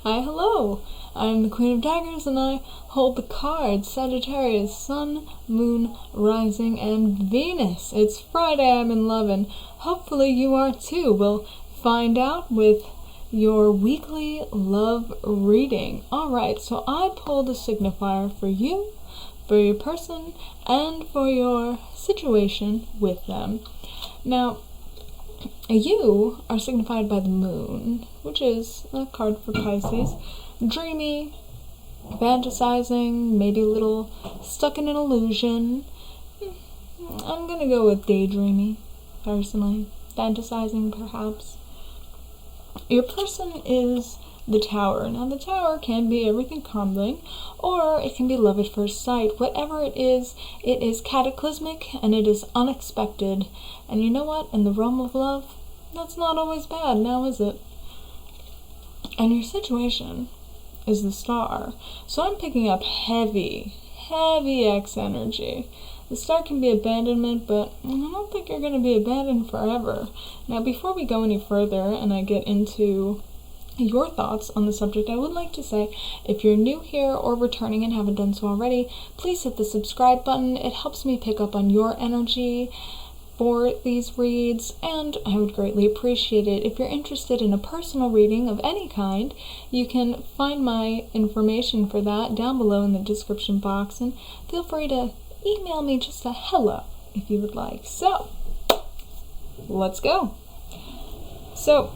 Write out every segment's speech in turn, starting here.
Hi, hello! I'm the Queen of Daggers and I hold the cards Sagittarius, Sun, Moon, Rising, and Venus. It's Friday, I'm in love, and hopefully you are too. We'll find out with your weekly love reading. Alright, so I pulled a signifier for you, for your person, and for your situation with them. Now, you are signified by the moon, which is a card for Pisces. Dreamy, fantasizing, maybe a little stuck in an illusion. I'm gonna go with daydreamy, personally. Fantasizing, perhaps. Your person is the Tower. Now, the Tower can be everything crumbling, or it can be love at first sight. Whatever it is cataclysmic and it is unexpected. And you know what? In the realm of love, that's not always bad, now is it? And your situation is the Star. So I'm picking up heavy X energy. The Star can be abandonment, but I don't think you're going to be abandoned forever. Now, before we go any further and I get into your thoughts on the subject, I would like to say, if you're new here or returning and haven't done so already, please hit the subscribe button. It helps me pick up on your energy for these reads, and I would greatly appreciate it. If you're interested in a personal reading of any kind, you can find my information for that down below in the description box, and feel free to email me just a hello if you would like. So, let's go. So,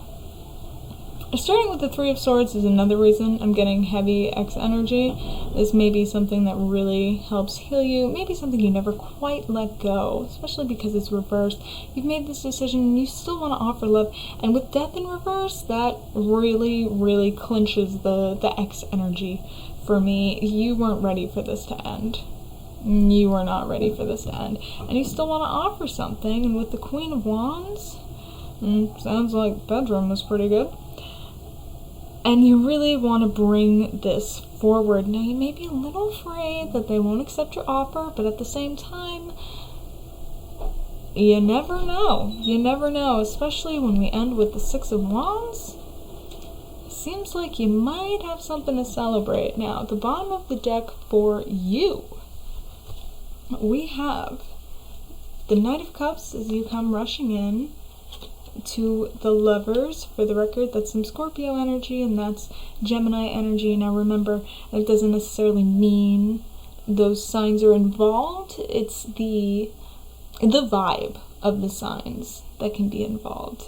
starting with the Three of Swords is another reason I'm getting heavy X energy. This may be something that really helps heal you, maybe something you never quite let go, especially because it's reversed. You've made this decision and you still want to offer love, and with Death in reverse, that really clinches the X energy for me. You weren't ready for this to end. You were not ready for this to end, and you still want to offer something, and with the Queen of Wands, sounds like bedroom was pretty good. And you really want to bring this forward. Now, you may be a little afraid that they won't accept your offer, but at the same time, you never know. You never know, especially when we end with the Six of Wands. Seems like you might have something to celebrate. Now, at the bottom of the deck for you, we have the Knight of Cups as you come rushing in to the Lovers. For the record, that's some Scorpio energy and that's Gemini energy. Now remember, it doesn't necessarily mean those signs are involved. It's the vibe of the signs that can be involved.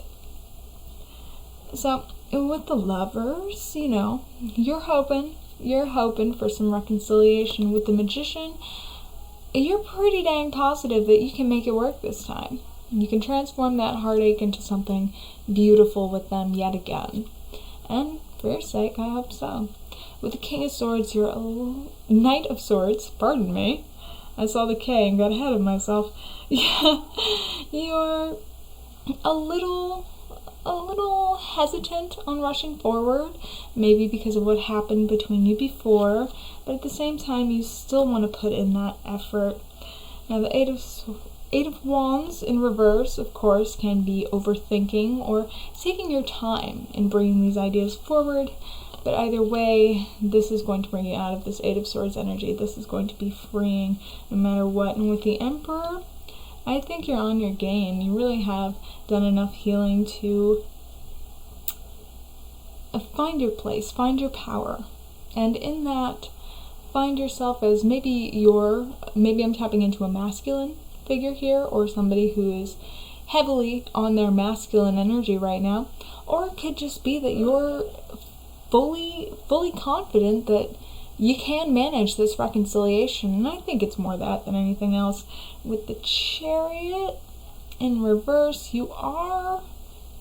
So with the Lovers, you know, you're hoping for some reconciliation. With the Magician, you're pretty dang positive that you can make it work this time. You can transform that heartache into something beautiful with them yet again. And for your sake, I hope so. With the King of Swords, you're a Knight of Swords. Pardon me. I saw the K and got ahead of myself. Yeah, you're a little hesitant on rushing forward, maybe because of what happened between you before, but at the same time, you still want to put in that effort. Now, the Eight of Wands in reverse, of course, can be overthinking or taking your time in bringing these ideas forward, but either way, this is going to bring you out of this Eight of Swords energy. This is going to be freeing no matter what. And with the Emperor, I think you're on your game. You really have done enough healing to find your place, find your power, and in that, find yourself as maybe I'm tapping into a masculine figure here, or somebody who is heavily on their masculine energy right now, or it could just be that you're fully confident that you can manage this reconciliation, and I think it's more that than anything else. With the Chariot in reverse, you are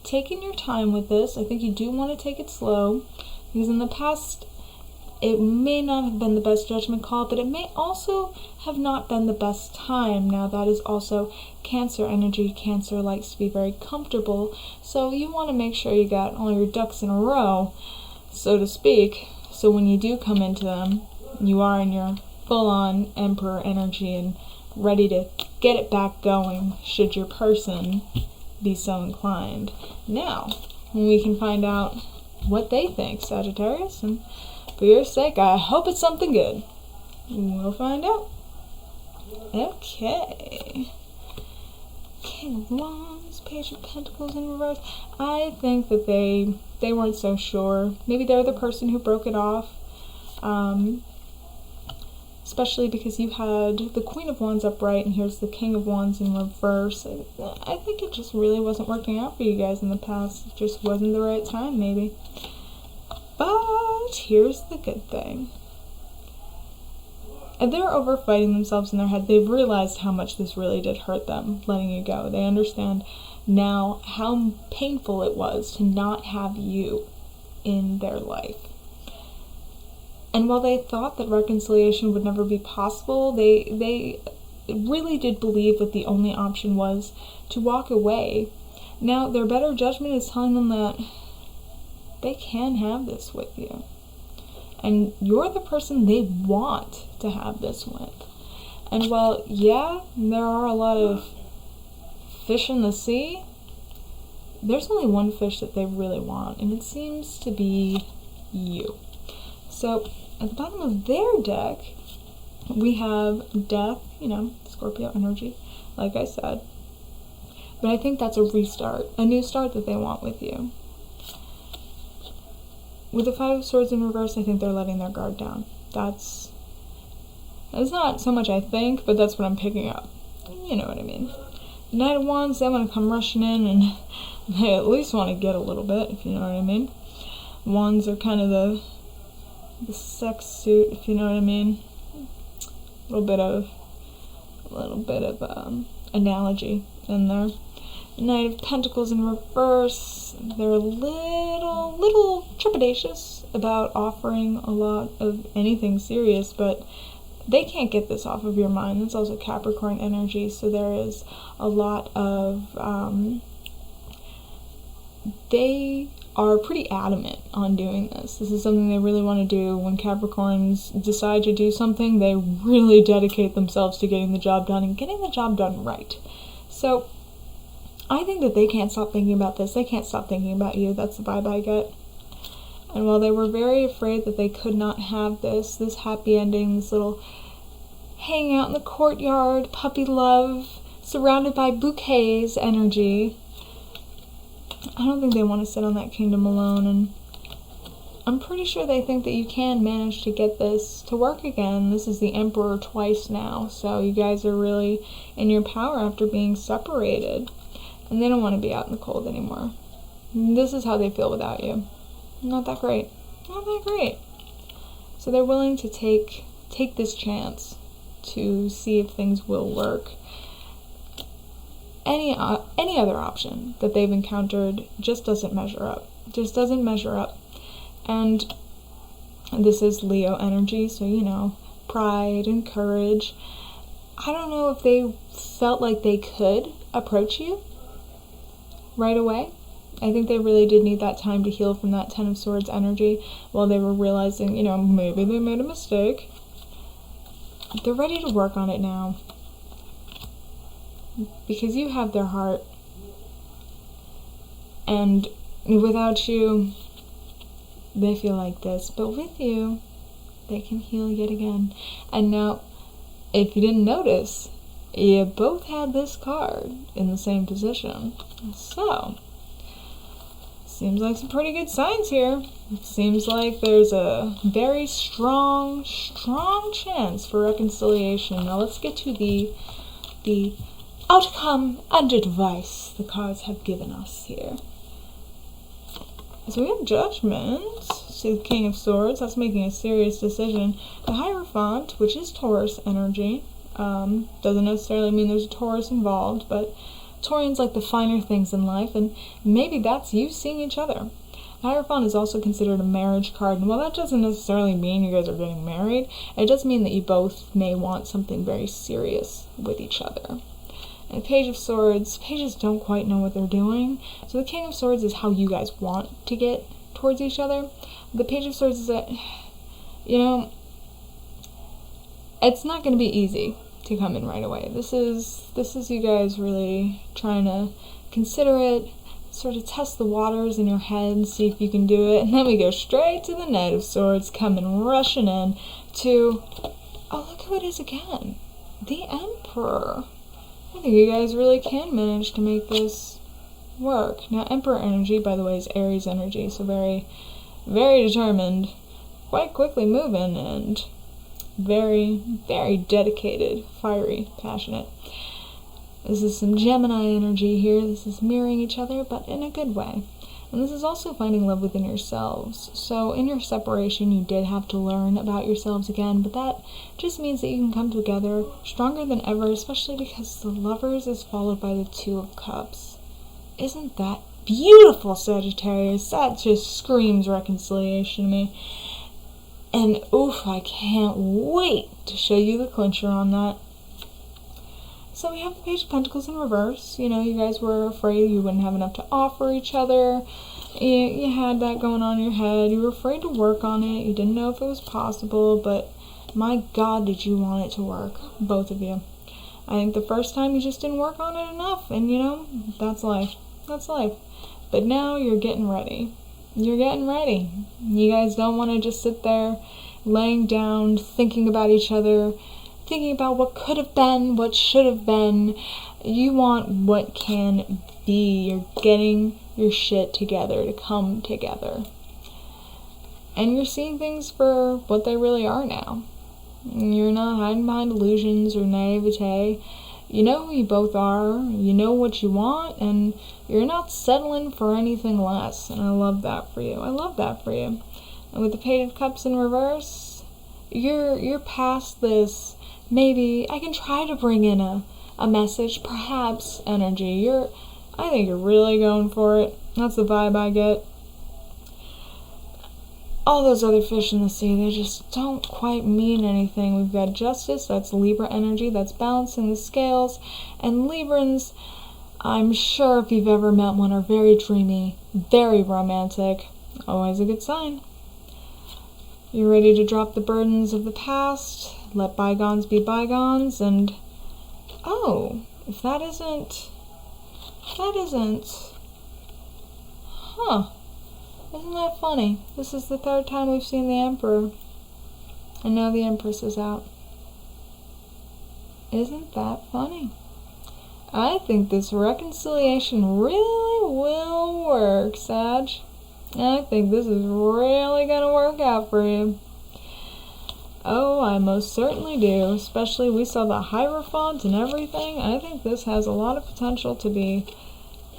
taking your time with this. I think you do want to take it slow, because in the past, it may not have been the best judgment call, but it may also have not been the best time. Now, that is also Cancer energy. Cancer likes to be very comfortable, so you want to make sure you got all your ducks in a row, so to speak, so when you do come into them, you are in your full-on Emperor energy and ready to get it back going, should your person be so inclined. Now, we can find out what they think, Sagittarius, and for your sake, I hope it's something good. We'll find out. Okay. King of Wands, Page of Pentacles in reverse. I think that they weren't so sure. Maybe they're the person who broke it off. Especially because you had the Queen of Wands upright and here's the King of Wands in reverse. I think it just really wasn't working out for you guys in the past. It just wasn't the right time, maybe. But here's the good thing. And they're over fighting themselves in their head. They've realized how much this really did hurt them, letting you go. They understand now how painful it was to not have you in their life. And while they thought that reconciliation would never be possible, they really did believe that the only option was to walk away. Now, their better judgment is telling them that they can have this with you. And you're the person they want to have this with. And while, yeah, there are a lot of fish in the sea, there's only one fish that they really want, and it seems to be you. So, at the bottom of their deck, we have Death, you know, Scorpio energy, like I said. But I think that's a restart, a new start that they want with you. With the Five of Swords in reverse, I think they're letting their guard down. That's not so much I think, but that's what I'm picking up. You know what I mean. The Knight of Wands, they want to come rushing in, and they at least want to get a little bit, if you know what I mean. Wands are kind of the sex suit, if you know what I mean. A little bit of analogy in there. Knight of Pentacles in reverse, they're a little trepidatious about offering a lot of anything serious, but they can't get this off of your mind. It's also Capricorn energy, so there is a lot of, they are pretty adamant on doing this. This is something they really want to do. When Capricorns decide to do something, they really dedicate themselves to getting the job done and getting the job done right. So, I think that they can't stop thinking about this. They can't stop thinking about you. That's the vibe I get. And while they were very afraid that they could not have this happy ending, this little hanging out in the courtyard, puppy love, surrounded by bouquets energy, I don't think they want to sit on that kingdom alone. And I'm pretty sure they think that you can manage to get this to work again. This is the Emperor twice now, so you guys are really in your power after being separated. And they don't want to be out in the cold anymore. This is how they feel without you. Not that great. Not that great. So they're willing to take this chance to see if things will work. Any other option that they've encountered just doesn't measure up. Just doesn't measure up. And this is Leo energy, so you know, pride and courage. I don't know if they felt like they could approach you right away. I think they really did need that time to heal from that Ten of Swords energy while they were realizing, you know, maybe they made a mistake. They're ready to work on it now. Because you have their heart. And without you, they feel like this. But with you, they can heal yet again. And now, if you didn't notice, you both had this card in the same position. So, seems like some pretty good signs here. It seems like there's a very strong chance for reconciliation. Now let's get to the outcome and advice the cards have given us here. So we have Judgment. See the King of Swords, that's making a serious decision. The Hierophant, which is Taurus energy. Doesn't necessarily mean there's a Taurus involved, but Taurians like the finer things in life, and maybe that's you seeing each other. Hierophant is also considered a marriage card, and while that doesn't necessarily mean you guys are getting married, it does mean that you both may want something very serious with each other. And Page of Swords, pages don't quite know what they're doing, so the King of Swords is how you guys want to get towards each other. The Page of Swords is that, you know, it's not going to be easy to come in right away. This is you guys really trying to consider it, sort of test the waters in your head, see if you can do it, and then we go straight to the Knight of Swords coming rushing in to, oh, look who it is again, the Emperor. I think you guys really can manage to make this work. Now, Emperor energy, by the way, is Aries energy, so very, very determined, quite quickly moving, and very, very dedicated, fiery, passionate. This is some Gemini energy here. This is mirroring each other, but in a good way. And this is also finding love within yourselves. So in your separation, you did have to learn about yourselves again, but that just means that you can come together stronger than ever, especially because the Lovers is followed by the Two of Cups. Isn't that beautiful, Sagittarius? That just screams reconciliation to me. And oof, I can't wait to show you the clincher on that. So we have the Page of Pentacles in reverse. You know, you guys were afraid you wouldn't have enough to offer each other. You had that going on in your head. You were afraid to work on it. You didn't know if it was possible, but my God, did you want it to work, both of you. I think the first time you just didn't work on it enough, and you know, that's life. That's life. But now you're getting ready. You're getting ready. You guys don't want to just sit there laying down, thinking about each other, thinking about what could have been, what should have been. You want what can be. You're getting your shit together to come together. And you're seeing things for what they really are now. You're not hiding behind illusions or naivete. You know who you both are, you know what you want, and you're not settling for anything less. And I love that for you. I love that for you. And with the Page of Cups in reverse, you're past this, maybe I can try to bring in a message, perhaps energy. I think you're really going for it. That's the vibe I get. All those other fish in the sea, they just don't quite mean anything. We've got Justice, that's Libra energy, that's balancing the scales. And Librans, I'm sure if you've ever met one, are very dreamy, very romantic. Always a good sign. You're ready to drop the burdens of the past, let bygones be bygones, and oh, if that isn't, huh. Isn't that funny? This is the third time we've seen the Emperor. And now the Empress is out. Isn't that funny? I think this reconciliation really will work, Sag. I think this is really gonna work out for you. Oh, I most certainly do. Especially we saw the Hierophant and everything. I think this has a lot of potential to be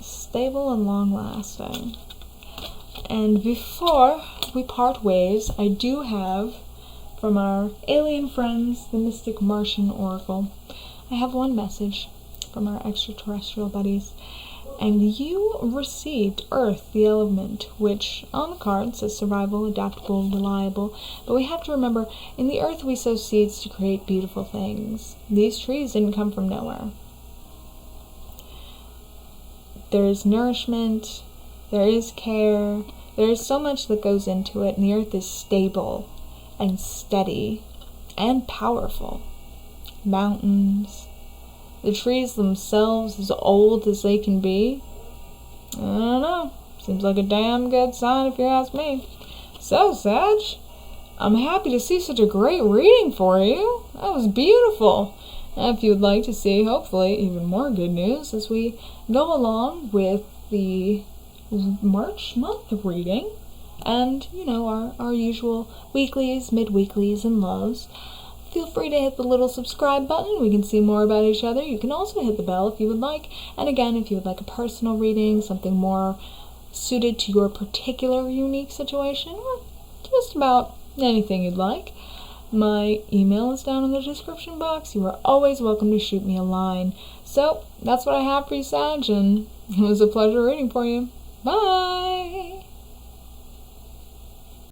stable and long-lasting. And before we part ways, I do have, from our alien friends, the Mystic Martian Oracle, I have one message from our extraterrestrial buddies. And you received Earth, the element, which on the card says survival, adaptable, reliable. But we have to remember, in the Earth we sow seeds to create beautiful things. These trees didn't come from nowhere. There is nourishment, there is care, there is so much that goes into it, and the Earth is stable and steady and powerful. Mountains, the trees themselves as old as they can be. I don't know. Seems like a damn good sign if you ask me. So, Sag, I'm happy to see such a great reading for you. That was beautiful. And if you would like to see, hopefully, even more good news as we go along with the March month reading and, you know, our usual weeklies, mid-weeklies, and lows, feel free to hit the little subscribe button. We can see more about each other. You can also hit the bell if you would like. And again, if you would like a personal reading, something more suited to your particular unique situation, or just about anything you'd like, my email is down in the description box. You are always welcome to shoot me a line. So, that's what I have for you, Sag, and it was a pleasure reading for you. Bye!